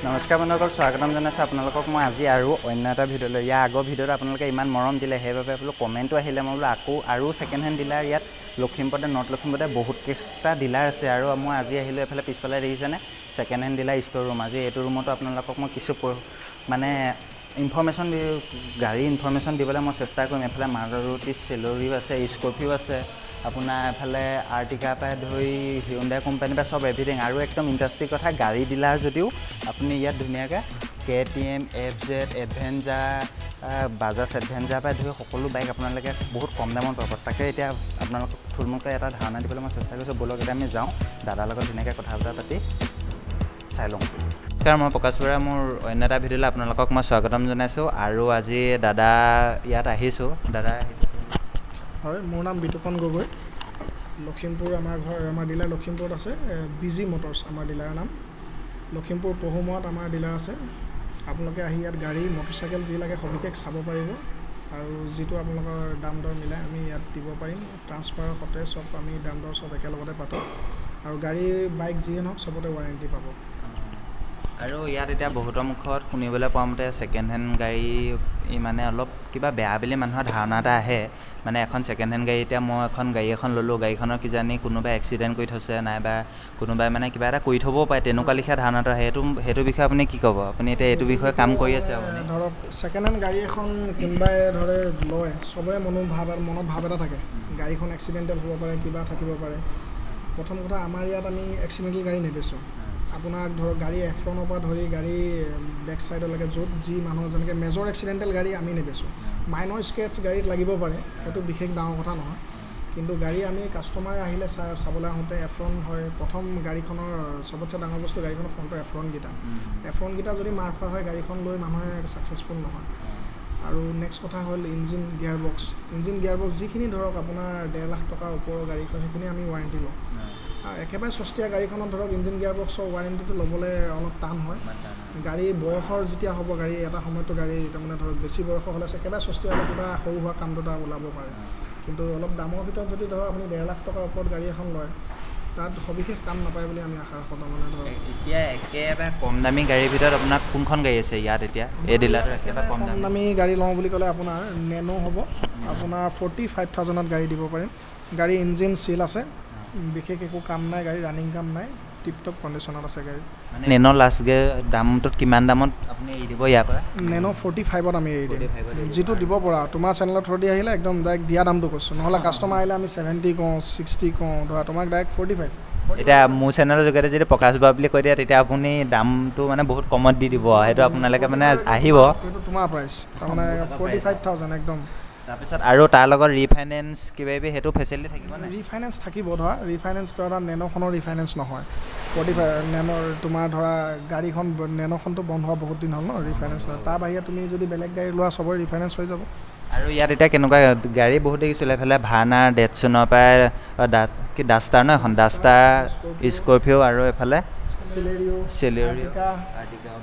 নমস্কাৰ বন্ধুসকল, স্বাগতম জনাইছোঁ আপোনালোকক মই আজি আৰু অন্য এটা ভিডিঅ'লৈ। ইয়াৰ আগৰ ভিডিঅ'ত আপোনালোকে ইমান মৰম দিলে, সেইবাবে বোলো কমেণ্টো আহিলে। মই বোলো আকৌ আৰু ছেকেণ্ড হেণ্ড ডিলাৰ ইয়াত লখিমপুৰতে, নৰ্থ লখিমপুৰতে বহুতকেইটা ডিলাৰ আছে। আৰু মই আজি আহিলোঁ এইফালে পিছফালে দেখিছেনে second hand dealer store room. আজি এইটো ৰুমতো আপোনালোকক মই কিছু মানে ইনফৰ্মেশ্যন গাড়ী ইনফৰ্মেশ্যন দিবলৈ মই চেষ্টা কৰিম। এইফালে মাৰুতি চেলৰিও আছে, স্কৰ্পিঅ' আছে, আপোনাৰ এফালে আৰ্টিকাৰ পৰা ধৰি হিউণ্ডাই কোম্পানীৰ পৰা চব এভৰিথিং। আৰু একদম ইণ্টাৰেষ্টিং কথা, গাড়ী ডিলাৰ যদিও আপুনি ইয়াত ধুনীয়াকৈ KTM, FZ, adventure, Bajaj adventure পৰা ধৰি সকলো বাইক আপোনালোকে বহুত কম দামত পাব। তাকে এতিয়া আপোনালোকক থুলমূলকৈ এটা ধাৰণা দিবলৈ মই চেষ্টা কৰিছোঁ। ব'লক এতিয়া আমি যাওঁ, দাদাৰ লগত ধুনীয়াকৈ কথা বতৰা পাতি চাই লওঁ। নমস্কাৰ, মই প্ৰকাশ বৰা। মোৰ অন্য এটা ভিডিঅ'লৈ আপোনালোকক মই স্বাগতম জনাইছোঁ। আৰু আজি দাদা ইয়াত আহিছোঁ। দাদা হয়, মোৰ নাম বিতুপন গগৈ। লখিমপুৰ আমাৰ ডিলাৰ লখিমপুৰত আছে। বিজি মটৰ্ছ আমাৰ ডিলাৰৰ নাম। লখিমপুৰ পহুমৰাত আমাৰ ডিলাৰ আছে। আপোনালোকে আহি ইয়াত গাড়ী মটৰচাইকেল যি লাগে সবিশেষ চাব পাৰিব। আৰু যিটো আপোনালোকৰ দাম দৰ মিলাই আমি ইয়াত দিব পাৰিম। ট্ৰান্সফাৰৰ সতে চব আমি দাম দৰ চব একেলগতে পাতোঁ। আৰু গাড়ী বাইক যিয়ে নহওক চবতে ৱাৰেণ্টি পাব। আৰু ইয়াত এতিয়া বহুতৰ মুখত শুনিবলৈ পোৱা মতে ছেকেণ্ড হেণ্ড গাড়ী মানে অলপ কিবা বেয়া বুলি মানুহৰ ধাৰণা এটা আহে। মানে এখন ছেকেণ্ড হেণ্ড গাড়ী, এতিয়া মই এখন গাড়ী এখন ল'লোঁ, গাড়ীখনৰ কিজানি কোনোবাই এক্সিডেণ্ট কৰি থৈছে, নাইবা কোনোবাই মানে কিবা এটা কৰি থ'বও পাৰে, তেনেকুৱা লিখীয়া ধাৰণাটো আহে। সেইটো বিষয়ে আপুনি কি ক'ব? আপুনি এতিয়া এইটো বিষয়ে কাম কৰি আছে। আপুনি ধৰক ছেকেণ্ড হেণ্ড গাড়ী এখন কোনোবাই লয়, চবৰে মনত ভাৱ এটা থাকে, গাড়ীখন এক্সিডেণ্টেল হ'ব পাৰে, কিবা থাকিব পাৰে। প্ৰথম কথা, আমাৰ ইয়াত আমি এক্সিডেণ্টেল গাড়ী নেবেচোঁ। আপোনাক ধৰক গাড়ী এফ্ৰনৰ পৰা ধৰি গাড়ী বেক চাইডলৈকে য'ত যি মানুহ যেনেকৈ মেজৰ এক্সিডেণ্টেল গাড়ী আমি নেবেচোঁ। মাইনৰ স্ক্ৰেচ গাড়ীত লাগিব পাৰে, সেইটো বিশেষ ডাঙৰ কথা নহয়। কিন্তু গাড়ী আমি কাষ্টমাৰে আহিলে চাবলৈ আহোঁতে এফ্ৰন হয়। প্ৰথম গাড়ীখনৰ চবতছে ডাঙৰ বস্তু গাড়ীখনৰ ফ্ৰণ্টৰ এফ্ৰনকেইটা যদি মাৰ খোৱা হয়, গাড়ীখন লৈ মানুহে ছাকচেছফুল নহয়। আৰু নেক্সট কথা হ'ল ইঞ্জিন গিয়াৰ বক্স যিখিনি ধৰক আপোনাৰ 1.5 লাখ টকাৰ ওপৰৰ গাড়ীখন, সেইখিনি আমি ৱাৰেণ্টি লওঁ। একেবাৰে সস্তীয়া গাড়ীখনত ধৰক ইঞ্জিন গিয়াৰ বক্সৰ ৱাৰেণ্টিটো ল'বলৈ অলপ টান হয়। গাড়ী বয়সৰ যেতিয়া হ'ব, গাড়ী এটা সময়তো গাড়ী তাৰমানে ধৰক বেছি বয়সৰ হ'লে একেবাৰে সস্তীয়া হ'লে কিবা সৰু হোৱা কাম দুটা ওলাব পাৰে। কিন্তু অলপ দামৰ ভিতৰত যদি ধৰক আপুনি 1.5 লাখ টকাৰ ওপৰত গাড়ী এখন লয়, তাত সবিশেষ কাম নাপায় বুলি আমি আশা ৰাখোঁ। তাৰমানে ধৰক এতিয়া একেবাৰে কম দামী গাড়ীৰ ভিতৰত আপোনাৰ কোনখন গাড়ী আছে ইয়াত এতিয়া এই ডিলাৰটো? একেবাৰে কম দামী গাড়ী লওঁ বুলি ক'লে আপোনাৰ নেনো হ'ব। আপোনাৰ 45,000ত গাড়ী দিব পাৰিম। গাড়ী ইঞ্জিন চিল আছে, বিশেষ একো কাম নাই, গাড়ী ৰানিং কাম নাই, টিপটপ কণ্ডিশ্যনত আছে গাড়ী। মানে নেনৰ লাষ্ট দামটোত কিমান দামত আপুনি এৰি দিব ইয়াৰ পৰা? নেনো 45ত আমি এৰি দিম, যিটো দিব পৰা। তোমাৰ চেনেলৰ থ্ৰুদি আহিলে একদম ডাইৰেক্ট দিয়া দামটো কৈছোঁ, নহ'লে কাষ্টমাৰ আহিলে আমি 70 কওঁ, 60 কওঁ, ধৰা তোমাক ডাইৰেক্ট 45। এতিয়া মোৰ চেনেলৰ যোগেদি যদি প্ৰকাশ বৰা বুলি কৈ দিয়ে, তেতিয়া আপুনি দামটো মানে বহুত কমত দি দিব। সেইটো আপোনালোকে মানে আহিব, সেইটো তোমাৰ প্ৰাইচ, তাৰমানে 45,000 একদম। তাৰপিছত আৰু তাৰ লগত ৰিফাইনেন্স কিবা সেইটো ফেচিলিটি থাকিব নে? ৰিফাইনেন্স থাকিব। ধৰা ৰিফাইনেন্স ধৰা নেনোখনৰ ৰিফাইনেন্স নহয়। 45 নেনৰ তোমাৰ ধৰা গাড়ীখন নেনোখনটো বন্ধ হোৱা বহুত দিন হ'ল ন, ৰিফাইনেন্স নহয়। তাৰ বাহিৰে তুমি যদি বেলেগ গাড়ী লোৱা, চবৰে ৰিফাইনেন্স হৈ যাব। আৰু ইয়াত এতিয়া কেনেকুৱা গাড়ী বহুত দেখিছিলোঁ, এইফালে ভাৰ্নাৰ, ডেটছনৰ পৰা ডাষ্টাৰ ন, এখন ডাষ্টাৰ, স্কৰ্পিঅ' আৰু এইফালে চেলেৰিঅ,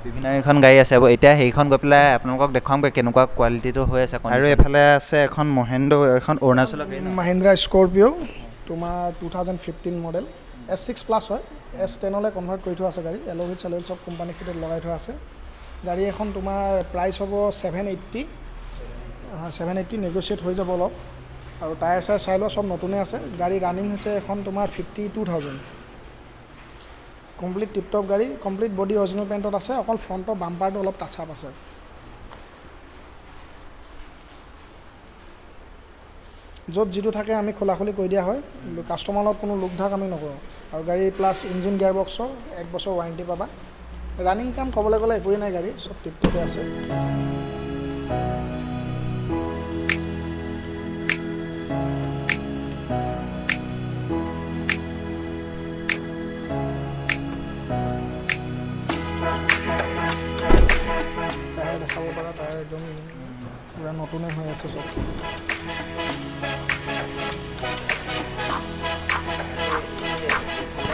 বিভিন্ন এখন গাড়ী আছে। এতিয়া সেইখন গৈ পেলাই আপোনালোকক দেখুৱামগৈ কেনেকুৱা কোৱালিটিটো হৈ আছে। আৰু এইফালে আছে এখন মহেন্দ্ৰ, এখন অৰুণাচলৰ মহিন্দ্ৰা স্কৰ্পিঅ' তোমাৰ 2015 মডেল, S6+ হয়। S10লৈ কনভাৰ্ট কৰি থোৱা আছে গাড়ী। এল'হুইল চেল'হুইল চব কোম্পানী ফিটত লগাই থোৱা আছে। গাড়ী এখন তোমাৰ প্ৰাইচ হ'ব 780 নেগচিয়েট হৈ যাব অলপ। আৰু টায়াৰ চায়াৰ চাই লোৱা, চব নতুনে আছে। গাড়ী ৰানিং হৈছে এখন তোমাৰ 52,000। কমপ্লিট টিপটপ গাড়ী, কমপ্লিট বডি অৰিজিনেল পেইণ্টত আছে। অকল ফ্ৰণ্টৰ বাম্পাৰটো অলপ টাচ আপ আছে। য'ত যিটো থাকে আমি খোলাখুলি কৈ দিয়া হয়। কাষ্টমাৰৰ লগত কোনো লোকধাক আমি নকৰোঁ। আৰু গাড়ী প্লাছ ইঞ্জিন গিয়াৰ বক্সৰ 1 বছৰ ৱাৰেণ্টি পাবা। ৰানিং কাম ক'বলৈ গ'লে একোৱেই নাই, গাড়ী চব টিপটপে আছে। দেখাব পৰা টায়াৰ একদম পুৰা নতুনে হৈ আছে চব।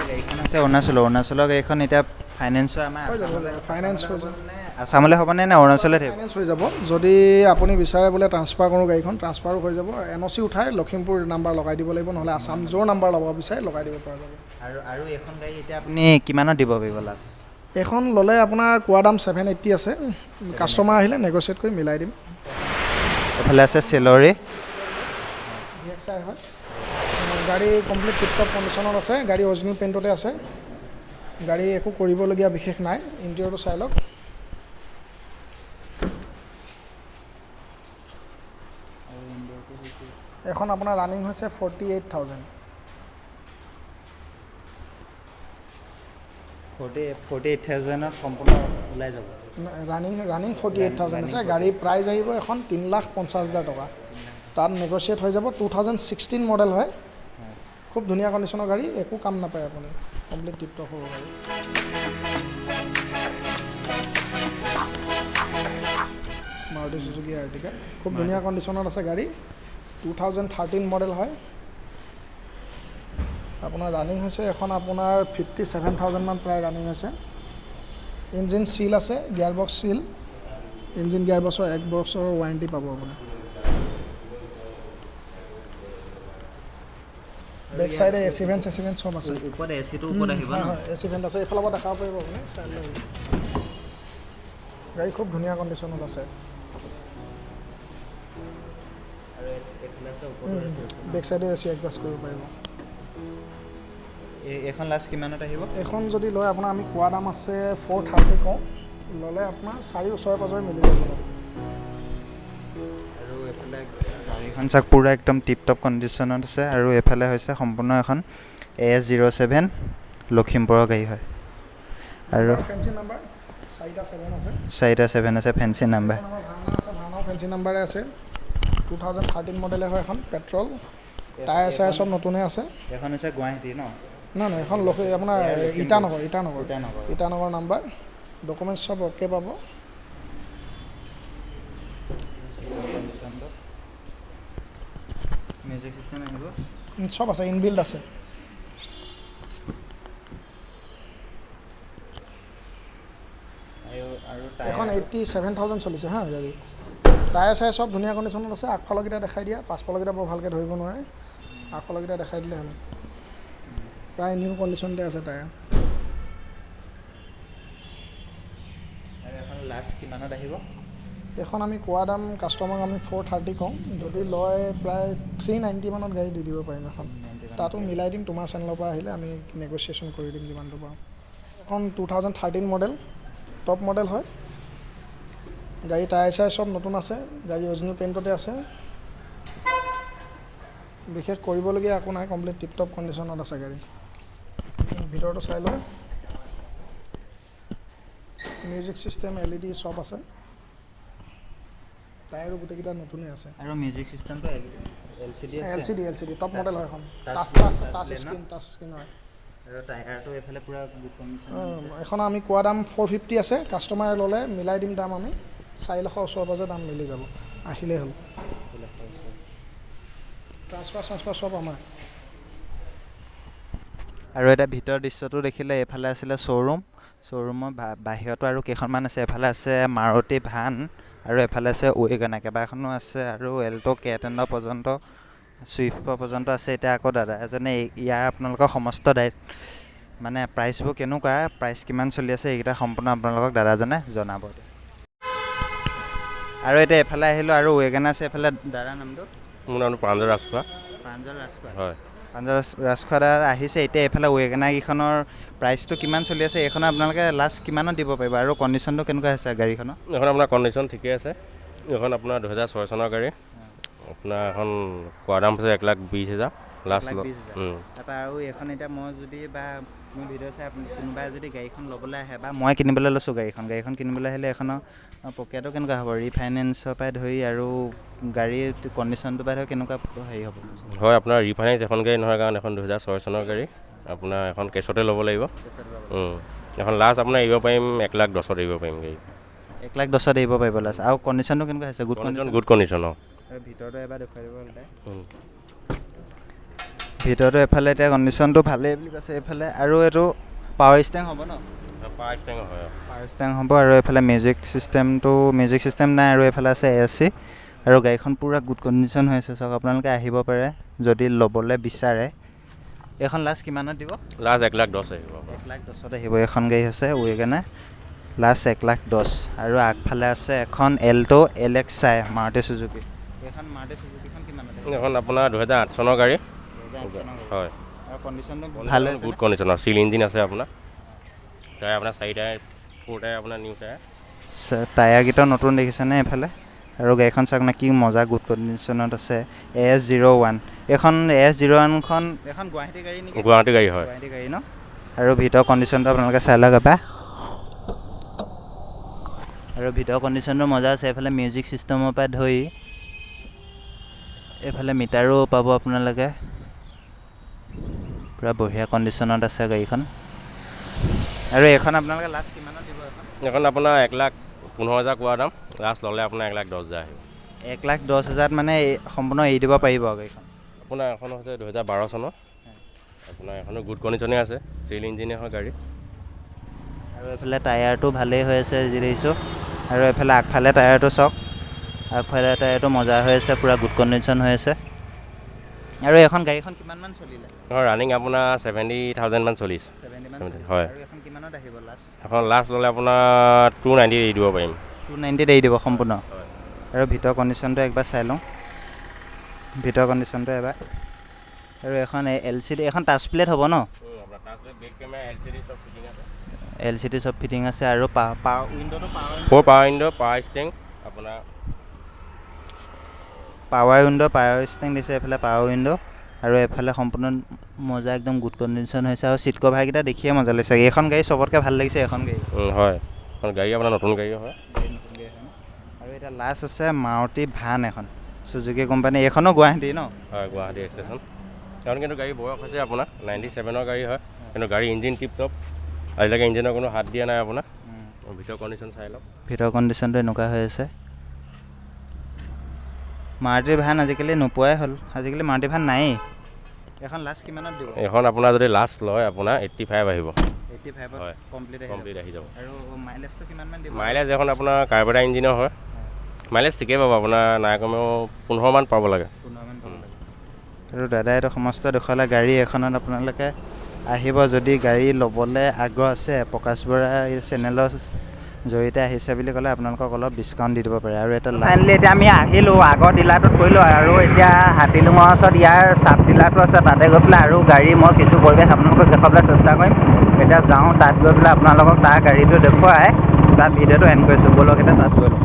গাড়ীখন আছে অৰুণাচলৰ গাড়ীখন এতিয়া ফাইনেন্সৰ আমাৰ ফাইনেন্স হৈ যাব। আছামলৈ হ'বনে নে অৰুণাচলত ফাইনেন্স হৈ যাব? যদি আপুনি বিচাৰে বোলে ট্ৰান্সফাৰ কৰোঁ গাড়ীখন, ট্ৰান্সফাৰো হৈ যাব। NOC উঠাই লখিমপুৰ নাম্বাৰ লগাই দিব লাগিব, নহ'লে আছাম য'ৰ নাম্বাৰ লগাব বিচাৰে লগাই দিব পৰা যাব। আৰু এইখন গাড়ী এতিয়া আপুনি কিমানত দিব পাৰিব লাষ্ট? এখন ল'লে আপোনাৰ কোৱা দাম 780 আছে কাষ্টমাৰ আহিলে নেগোচিয়েট কৰি মিলাই দিম এফালে আছে চেলৰি DXI হয় গাড়ী কমপ্লিট টিপটপ কণ্ডিশ্যনত আছে গাড়ী অৰিজিনেল পেইণ্টতে আছে গাড়ী একো কৰিবলগীয়া বিশেষ নাই ইণ্টেৰিয়ৰটো চাই লওক এখন আপোনাৰ ৰানিং হৈছে 48,000 48,000 সম্পূৰ্ণ ওলাই যাব ৰানিং 48,000 আছে গাড়ী প্ৰাইচ আহিব এখন 3,50,000 টকা তাত নেগোচিয়েট হৈ যাব 2016 মডেল হয় খুব ধুনীয়া কণ্ডিশ্যনৰ গাড়ী একো কাম নাপায় আপুনি কমপ্লিট টিপটপ হ'ব গাড়ী মাৰুতি চুজুকি আৰ্টিকা খুব ধুনীয়া কণ্ডিশ্যনত আছে গাড়ী 2013 মডেল হয় আপোনাৰ ৰানিং হৈছে এখন আপোনাৰ 57,000 মান প্ৰায় ৰানিং হৈছে ইঞ্জিন চিল আছে গিয়াৰ বক্স চিল ইঞ্জিন গিয়াৰ বক্সৰ 1 বছৰৰ ৱাৰেণ্টি পাব আপুনি বেক সাইডে এসি ভেন্ট সব আছে উপৰে এসি তো উপৰে আহিব না এসি ভেন্ট আছে এফালৰ পৰা দেখাব পাৰিব আপুনি গাড়ী খুব ধুনীয়া কণ্ডিশ্যনত আছে আৰু এফালে আছে উপৰে বেক সাইডে এসি এডজাস্ট কৰিব পাৰিব এখন লাষ্ট কিমানত আহিব এখন যদি লয় আপোনাৰ আমি কোৱা দাম আছে 430 কওঁ ল'লে আপোনাৰ 4 ওচৰে পাজৰে মিলি যাব আৰু এফালে গাড়ীখন চাক পুৰা একদম টিপটপ কণ্ডিশ্যনত আছে আৰু এফালে হৈছে সম্পূৰ্ণ এখন AS07 লখিমপুৰৰ গাড়ী হয় আৰু ফেন্সি নাম্বাৰ 4টা 7 আছে 4টা 7 আছে ফেন্সি নাম্বাৰ ভাওনা ফেন্সি নাম্বাৰে আছে 2013 মডেলে হয় এখন পেট্ৰল টায়াৰ চায়াৰ সব নতুনে আছে এখন হৈছে গুৱাহাটী ন না না এখন আপোনাৰ ইটানগৰ নাম্বাৰ ডকুমেণ্টছ সব অ'কে পাব মিউজিক সিস্টেম আহিব সব আছে ইনবিল্ড আছে এখন 87,000 চলিছে হা গাড়ী টায়াৰ চায়াৰ সব ধুনীয়া কণ্ডিশ্যনত আছে আগফালৰকেইটা দেখাই দিয়া পাছফালৰকেইটা বৰ ভালকৈ ধৰিব নোৱাৰে আগফালৰকেইটা দেখাই দিলে হ'ল প্ৰায় নিউ কণ্ডিশ্যনতে আছে টায়াৰ আৰু এখন লাষ্ট কিমানত আহিব এখন আমি কোৱা দাম কাষ্টমাৰক আমি 430 কওঁ যদি লয় প্ৰায় 390 মানত গাড়ী দি দিব পাৰিম এখন তাতো মিলাই দিম তোমাৰ চেনেলৰ পৰা আহিলে আমি নেগোচিয়েশ্যন কৰি দিম যিমানটো পাৰোঁ এখন 2013 মডেল টপ মডেল হয় গাড়ী টায়াৰ চায়াৰ সব নতুন আছে গাড়ী অৰিজিনেল পেইণ্টতে আছে বিশেষ কৰিবলগীয়া একো নাই কমপ্লিট টিপটপ কণ্ডিশ্যনত আছে গাড়ী ভিতৰটো চাই লওঁ মিউজিক চিষ্টেম LED সব আছে টায়াৰো গোটেইকেইটা নতুনেই আছে আৰু মিউজিক চিষ্টেমটো LCD টপ মডেল হয় এখন টাচ স্ক্ৰীন হয় আৰু টায়াৰটো এফালে পুৰা গুড কণ্ডিশ্যন এখন আমি কোৱা দাম 450 আছে কাষ্টমাৰে ল'লে মিলাই দিম দাম আমি 4 লাখৰ ওচৰে পাজৰে দাম মিলি যাব আহিলেই হ'ল ট্ৰান্সফাৰ সব আমাৰ আৰু এটা ভিতৰৰ দৃশ্যটো দেখিলে এফালে আছিলে শ্ব'ৰুমৰ বাহিৰতো আৰু কেইখনমান আছে এফালে আছে মাৰুতি ভান আৰু এফালে আছে ৱেগনাৰ কেইবাখনো আছে আৰু এল্টো কেটেণ্ডৰ পৰ্যন্ত চুইফ্টৰ পৰ্যন্ত আছে এতিয়া আকৌ দাদা এজনে ইয়াৰ আপোনালোকৰ সমস্ত মানে প্ৰাইচবোৰ কেনেকুৱা প্ৰাইচ কিমান চলি আছে এইকেইটা সম্পূৰ্ণ আপোনালোকক দাদাজনে জনাব আৰু এতিয়া এফালে আহিলোঁ আৰু ৱেগনাৰ আছে এফালে দাদাৰ নামটো মোৰ নামটো প্ৰাঞ্জল ৰাজখোৱা হয় প্ৰাঞ্জল ৰাজখোৱা দাদা আহিছে এতিয়া এইফালে ৱেগনাৰ কেইখনৰ প্ৰাইচটো কিমান চলি আছে এইখনৰ আপোনালোকে লাষ্ট কিমানত দিব পাৰিব আৰু কণ্ডিশ্যনটো কেনেকুৱা আছে গাড়ীখনৰ এখন আপোনাৰ কণ্ডিশ্যন ঠিকে আছে এইখন আপোনাৰ 2006 চনৰ গাড়ী আপোনাৰ এখন কোৱা দাম হৈছে 1,20,000 লাষ্ট তাৰপৰা আৰু এইখন এতিয়া মই যদি বা মোৰ ভিডিঅ' চাই আপুনি কোনোবাই যদি গাড়ীখন ল'বলৈ আহে বা মই কিনিবলৈ লৈছোঁ গাড়ীখন কিনিবলৈ আহিলে এইখনৰ প্ৰক্ৰিয়াটো কেনেকুৱা হ'ব ৰিফাইনেন্সৰ পৰাই ধৰি আৰু গাড়ীৰ কণ্ডিশ্যনটোৰ পৰাই ধৰি কেনেকুৱা হেৰি হ'ব হয় আপোনাৰ ৰিফাইনেন্স এখন গাড়ী নহয় কাৰণ এখন 2006 চনৰ গাড়ী আপোনাৰ এখন কেছতে ল'ব লাগিব এখন লাষ্ট আপোনাৰ এৰিব পাৰিম 1,10,000 এৰিব পাৰিম গাড়ী 1,10,000 এৰিব পাৰিব লাষ্ট আৰু কণ্ডিশ্যনটো কেনেকুৱা হৈছে গুড কণ্ডিশ্যন ভিতৰটো এবাৰ দেখুৱাই দিব ভিতৰটো এফালে এতিয়া কণ্ডিশ্যনটো ভালেই বুলি কৈছে এইফালে আৰু এইটো পাৱাৰ ষ্টেং হ'ব ন পাৱাৰ ষ্টেং হ'ব আৰু এইফালে মিউজিক চিষ্টেম নাই আৰু এইফালে আছে AC আৰু গাড়ীখন পূৰা গুড কণ্ডিশ্যন হৈ আছে চাওক আপোনালোকে আহিব পাৰে যদি ল'বলৈ বিচাৰে এখন লাষ্ট কিমানত দিব? লাষ্ট 1,10,000 আহিব। 1,10,000 আহিব। এখন গাড়ী হৈছে ৱেগনাৰ, লাষ্ট 1,10,000। আৰু আগফালে আছে এখন এল্টো LXi মাৰুতি চুজুকি। এইখন মাৰুতি চুজুকিখন কিমানত? এখন আপোনাৰ 2008 চনৰ গাড়ী। 2008 চনৰ গাড়ী। হয়। আৰু কণ্ডিশ্যনটো ভাল আছে? গুড কণ্ডিশ্যনৰ, চিল ইঞ্জিন আছে আপোনাৰ। টায়াৰ আপোনাৰ 4 টায়াৰ, 4 টায়াৰ আপোনাৰ নিউ টায়াৰ। টায়াৰকেইটা নতুন দেখিছেনে এইফালে? আৰু গাড়ীখন চাওক না কি মজা গুড কণ্ডিশ্যনত আছে। AS01 এইখন AS01খন এখন গুৱাহাটী গাড়ী নেকি? গুৱাহাটী গাড়ী হয়। গুৱাহাটী গাড়ী ন? আৰু ভিতৰৰ কণ্ডিশ্যনটো আপোনালোকে চাই লওক এবাৰ। আৰু ভিতৰৰ কণ্ডিশ্যনটো মজা আছে। এইফালে মিউজিক ছিষ্টেমৰ পৰা ধৰি এইফালে মিটাৰো পাব আপোনালোকে। পূৰা বঢ়িয়া কণ্ডিশ্যনত আছে গাড়ীখন। আৰু এইখন আপোনালোকে লাষ্ট কিমানত দিব? এখন আপোনাৰ 1,15,000 কোৱা দাম, লাষ্ট ল'লে আপোনাৰ 1,10,000 আহিব। 1,10,000 মানে সম্পূৰ্ণ এৰি দিব পাৰিব গাড়ীখন? আপোনাৰ এখন হৈছে 2012 চনৰ, আপোনাৰ এখনো গুড কণ্ডিশ্যনে আছে, চিল ইঞ্জিনে হয় গাড়ী। আৰু এইফালে টায়াৰটো ভালেই হৈ আছে যি দেখিছোঁ। আৰু এইফালে আগফালে টায়াৰটো চাওক, আগফালে টায়াৰটো মজা হৈ আছে, পূৰা গুড কণ্ডিশ্যন হৈ আছে। আৰু এখন গাড়ীখন কিমানমান চলিলে? ৰানিং আপোনাৰ 70,000 মান চলিছে। 70 হয়। আৰু এখন কিমানত আহিব লাষ্ট? এখন লাষ্ট ল'লে আপোনাৰ 290 এৰি দিব পাৰিম। 290 এৰি দিব সম্পূৰ্ণ? হয়। আৰু ভিতৰ কণ্ডিশ্যনটো একবাৰ চাই লওঁ, ভিতৰ কণ্ডিশ্যনটো এবাৰ। আৰু এখন LCD, এখন টাচ প্লেট হ'ব ন? LCD চব ফিটিং আছে। আৰু পাৱাৰ উইণ্ডোটো পাৱাৰ উইণ্ডো, পাৱাৰ ষ্টিং আপোনাৰ, পাৱাৰ উইণ্ডো, পাৱাৰ ষ্টিং দিছে এইফালে পাৱাৰ উইণ্ডো। আৰু এইফালে সম্পূৰ্ণ মজা একদম গুড কণ্ডিশ্যন হৈছে। আৰু চিট কভাৰকেইটা দেখিয়ে মজা লাগিছে। এইখন গাড়ী চবতকৈ ভাল লাগিছে এইখন গাড়ী। হয়, এখন গাড়ী আপোনাৰ নতুন গাড়ী হয়। নতুন গাড়ী হয় ন? আৰু এতিয়া লাষ্ট আছে মাৰুতি ভান এখন, চুজুকি কোম্পানী। এইখনো গুৱাহাটী ন? হয়, গুৱাহাটী ষ্টেচন। কাৰণ কিন্তু গাড়ী বয়স হৈছে আপোনাৰ 97ৰ গাড়ী হয়, কিন্তু গাড়ী ইঞ্জিন টিপ টপ, আজিলৈকে ইঞ্জিনৰ কোনো হাত দিয়া নাই আপোনাৰ। ভিতৰ কণ্ডিশ্যন চাই লওক। ভিতৰ কণ্ডিশ্যনটো এনেকুৱা হৈ আছে। মাৰুতি ভান আজিকালি নোপোৱাই হ'ল, আজিকালি মাৰুতি ভান নায়েই। এখন লাষ্ট কিমানত দিব? এখন আপোনাৰ যদি লাষ্ট লয় আপোনাৰ 85 আহিব। 85 হয়, কমপ্লিট আহি যাব। আৰু মাইলেজটো কিমানমান দিব? মাইলেজ এখন আপোনাৰ কাৰ্বেটাৰ ইঞ্জিনৰ হয়, মাইলেজ ঠিকেই পাব আপোনাৰ, নাই কমেও 15 মান পাব লাগে। 15 মান পাব লাগে। আৰু দাদা এইটো সমস্ত দেখুৱালে গাড়ী এখনত আপোনালোকে আহিব যদি গাড়ী ল'বলৈ আগ্ৰহ আছে। প্ৰকাশ বৰা চেনেলৰ জড়িয়তে আহিছে বুলি ক'লে আপোনালোকক অলপ ডিছকাউণ্ট দি দিব পাৰে। আৰু এটা ফাইনেলি এতিয়া আমি আহিলোঁ, আগৰ ডিলাৰটোত কৰিলোঁ। আৰু এতিয়া হাতীলুঙৰ ওচৰত ইয়াৰ চাব ডিলাৰটো আছে, তাতে গৈ পেলাই আৰু গাড়ী মই কিছু পৰিৱেশ আপোনালোকক দেখাবলৈ চেষ্টা কৰিম। এতিয়া যাওঁ, তাত গৈ পেলাই আপোনালোকক তাৰ গাড়ীটো দেখুৱাই তাত ভিডিঅ'টো এণ্ড কৰিছোঁ। ব'লক এতিয়া তাত গৈ লওঁ।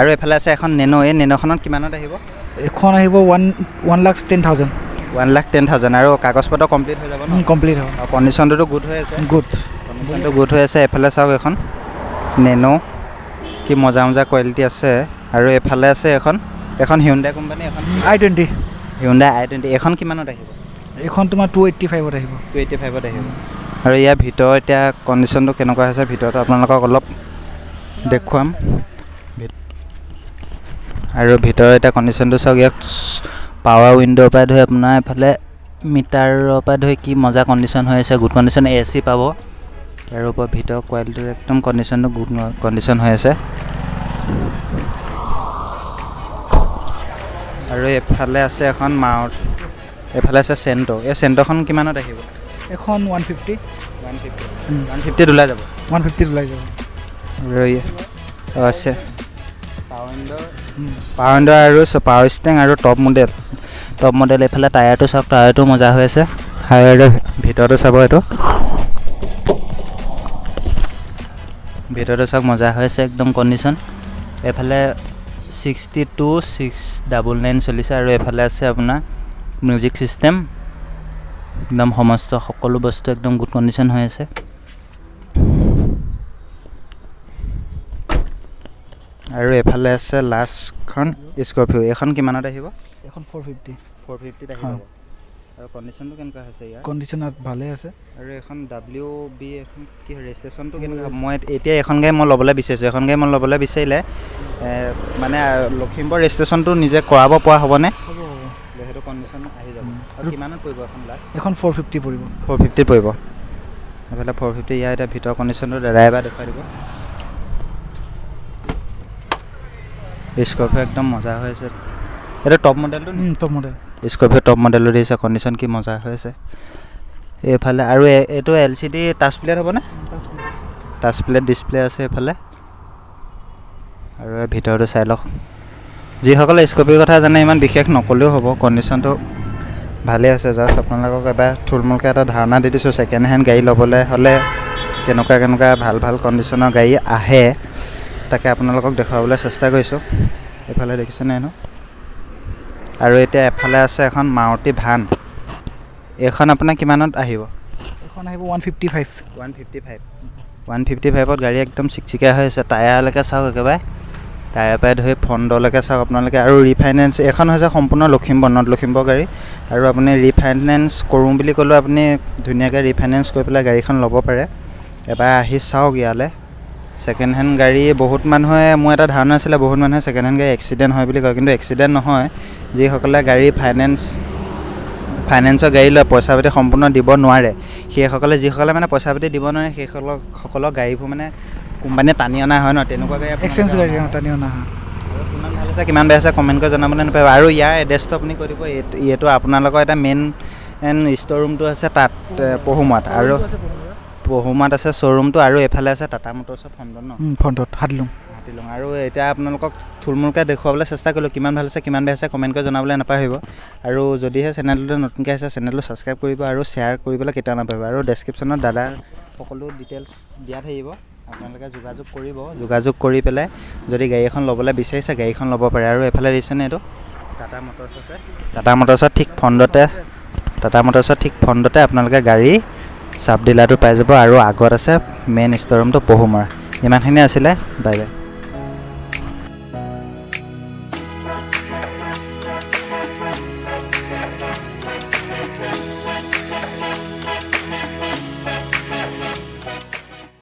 আৰু এফালে আছে এখন নেনো। এই নেনোখনত কিমানত আহিব? এখন আহিব 1,10,000। 1,10,000 আৰু কাগজ পত্ৰ কমপ্লিট হৈ যাব ন? কমপ্লিট হ'ব। আৰু কণ্ডিশ্যনটোতো গুড হৈ আছে? গুড, কণ্ডিশ্যনটো গুড হৈ আছে। এফালে চাওক এখন নেনো, কি মজা মজা কোৱালিটি আছে। আৰু এফালে আছে এখন হিউণ্ডাই কোম্পানী, এখন i20, হিউণ্ডাই i20। এখন কিমানত আহিব? এইখন তোমাৰ 285ত আহিব। 285ত আহিব। আৰু ইয়াৰ ভিতৰ এতিয়া কণ্ডিশ্যনটো কেনেকুৱা হৈছে ভিতৰতো আপোনালোকক অলপ দেখুৱাম। আৰু ভিতৰৰ এতিয়া কণ্ডিশ্যনটো চাওক, ইয়াত পাৱাৰ উইণ্ডোৰ পৰা ধৰি আপোনাৰ এইফালে মিটাৰৰ পৰা ধৰি কি মজা কণ্ডিশ্যন হৈ আছে, গুড কণ্ডিশ্যন। AC পাব। তাৰ ওপৰত ভিতৰৰ কোৱালিটিৰ একদম কণ্ডিশ্যনটো গুড কণ্ডিশ্যন হৈ আছে। আৰু এফালে আছে এখন মাৰুতি, এফালে আছে চেণ্টো। এই চেণ্টোখন কিমানত আহিব? এখন 150। 150 ওলাই যাব? 150 ওলাই যাব। আৰু আছে পাৱাৰ উইণ্ডো আৰু পাৱাৰ ষ্টিং আৰু টপ মডেল। এইফালে টায়াৰটো চাওক, টায়াৰটো মজা হৈ আছে। টায়াৰৰ ভিতৰটো চাব, এইটো ভিতৰটো চাওক মজা হৈ আছে একদম কণ্ডিশ্যন। এইফালে 62,699 চলিছে। আৰু এইফালে আছে আপোনাৰ মিউজিক ছিষ্টেম, একদম সমস্ত সকলো বস্তু একদম গুড কণ্ডিশ্যন হৈ আছে। আৰু এফালে আছে লাষ্টখন স্কৰপিঅ'। এইখন কিমানত আহিব? এখন 450। 450 আহি হয়। যাব আৰু কণ্ডিশ্যনটো কেনেকুৱা হৈছে ইয়াৰ কণ্ডিশ্যনত ভালে আছে আৰু এখন WB এখন কি ৰেজিষ্ট্ৰেশ্যনটো কেনেকুৱা মই এতিয়া এখন গাড়ী মই ল'বলৈ বিচাৰিছোঁ এখন গাড়ী মই ল'বলৈ বিচাৰিলে মানে লখিমপুৰ ৰেজিষ্ট্ৰেশ্যনটো নিজে কৰাব পৰা হ'বনে হ'ব সেইটো কণ্ডিশ্যন আহি যাব আৰু কিমানত পৰিব এখন লাষ্ট এখন 450 পৰিব 450 পৰিব এইফালে 450 ইয়াৰ এতিয়া ভিতৰ কণ্ডিশ্যনটো দাদাই এবাৰ দেখুৱাই দিব স্কৰ্পিঅ' একদম মজা হৈ আছে এইটো টপ মডেলটো টপ মডেল স্কৰ্পিঅ' টপ মডেলটো দিছে কণ্ডিশ্যন কি মজা হৈ আছে এইফালে আৰু এইটো LCD টাচ প্লেট হ'বনে টাচ প্লেট ডিছপ্লে আছে এইফালে আৰু ভিতৰটো চাই লওক যিসকলে স্কৰ্পিঅ'ৰ কথা জানে ইমান বিশেষ নক'লেও হ'ব কণ্ডিশ্যনটো ভালেই আছে জাষ্ট আপোনালোকক এবাৰ থুলমূলকৈ এটা ধাৰণা দি দিছোঁ ছেকেণ্ড হেণ্ড গাড়ী ল'বলৈ হ'লে কেনেকুৱা ভাল কণ্ডিশ্যনৰ গাড়ী আহে তাকে আপোনালোকক দেখুৱাবলৈ চেষ্টা কৰিছোঁ এইফালে দেখিছেনে এনো আৰু এতিয়া এফালে আছে এখন মাৰুতি ভান এইখন আপোনাৰ কিমানত আহিব এখন আহিব 155 155ত গাড়ী একদম চিকচিকীয়া হৈ আছে টায়াৰলৈকে চাওক একেবাৰে টায়াৰ পৰাই ধৰি ফ্ৰণ্টলৈকে চাওক আপোনালোকে আৰু ৰিফাইনেন্স এইখন হৈছে সম্পূৰ্ণ লখিমপুৰ নৰ্থ লখিমপুৰ গাড়ী আৰু আপুনি ৰিফাইনেন্স কৰোঁ বুলি ক'লেও আপুনি ধুনীয়াকৈ ৰিফাইনেন্স কৰি পেলাই গাড়ীখন ল'ব পাৰে এবাৰ আহি চাওক ইয়ালৈ ছেকেণ্ড হেণ্ড গাড়ী বহুত মানুহে মোৰ এটা ধাৰণা আছিলে বহুত মানুহে ছেকেণ্ড হেণ্ড গাড়ী এক্সিডেণ্ট হয় বুলি কয় কিন্তু এক্সিডেণ্ট নহয় যিসকলে গাড়ী ফাইনেন্সৰ গাড়ী লয় পইচা পাতি সম্পূৰ্ণ দিব নোৱাৰে সেইসকলে যিসকলে মানে পইচা পাতি দিব নোৱাৰে সেইসকলৰ গাড়ীবোৰ মানে কোম্পানীয়ে টানি অনা হয় ন তেনেকুৱা গাড়ী এক্সচেঞ্জ গাড়ী টানি অনা হয় আৰু কিমান ভাল আছে কিমান বেয়া আছে কমেণ্ট কৰি জনাবলৈ নাপাব আৰু ইয়াৰ এড্ৰেছটো আপুনি কৈ দিব এইটো আপোনালোকৰ এটা মেইন ষ্ট'ৰ ৰুমটো আছে তাত পহুমৰাত আৰু পহুমৰাত আছে শ্ব'ৰুমটো আৰু এইফালে আছে টাটা মটৰ্ছৰ ফ্ৰণ্টত হাতলুং আৰু এতিয়া আপোনালোকক থুলমূলকৈ দেখুৱাবলৈ চেষ্টা কৰিলোঁ কিমান ভাল আছে কিমান বেয়া আছে কমেণ্ট কৰি জনাবলৈ নাপাহৰিব আৰু যদিহে চেনেলটো নতুনকৈ আছে চেনেলটো ছাবস্ক্ৰাইব কৰিব আৰু শ্বেয়াৰ কৰিবলৈ কেতিয়াও নাপাহৰিব আৰু ডেছক্ৰিপশ্যনত দাদাৰ সকলো ডিটেইলছ দিয়া থাকিব আপোনালোকে যোগাযোগ কৰি পেলাই যদি গাড়ী এখন ল'বলৈ বিচাৰিছে গাড়ীখন ল'ব পাৰে আৰু এইফালে দিছেনে এইটো টাটা মটৰ্ছ আছে টাটা মটৰ্ছৰ ঠিক ফ্ৰণ্টতে আপোনালোকে গাড়ী চাব ডিলাৰটো পাই যাব আৰু আগত আছে মেইন ষ্ট'ৰ ৰুমটো পহুমৰা ইমানখিনি আছিলে বাই বাই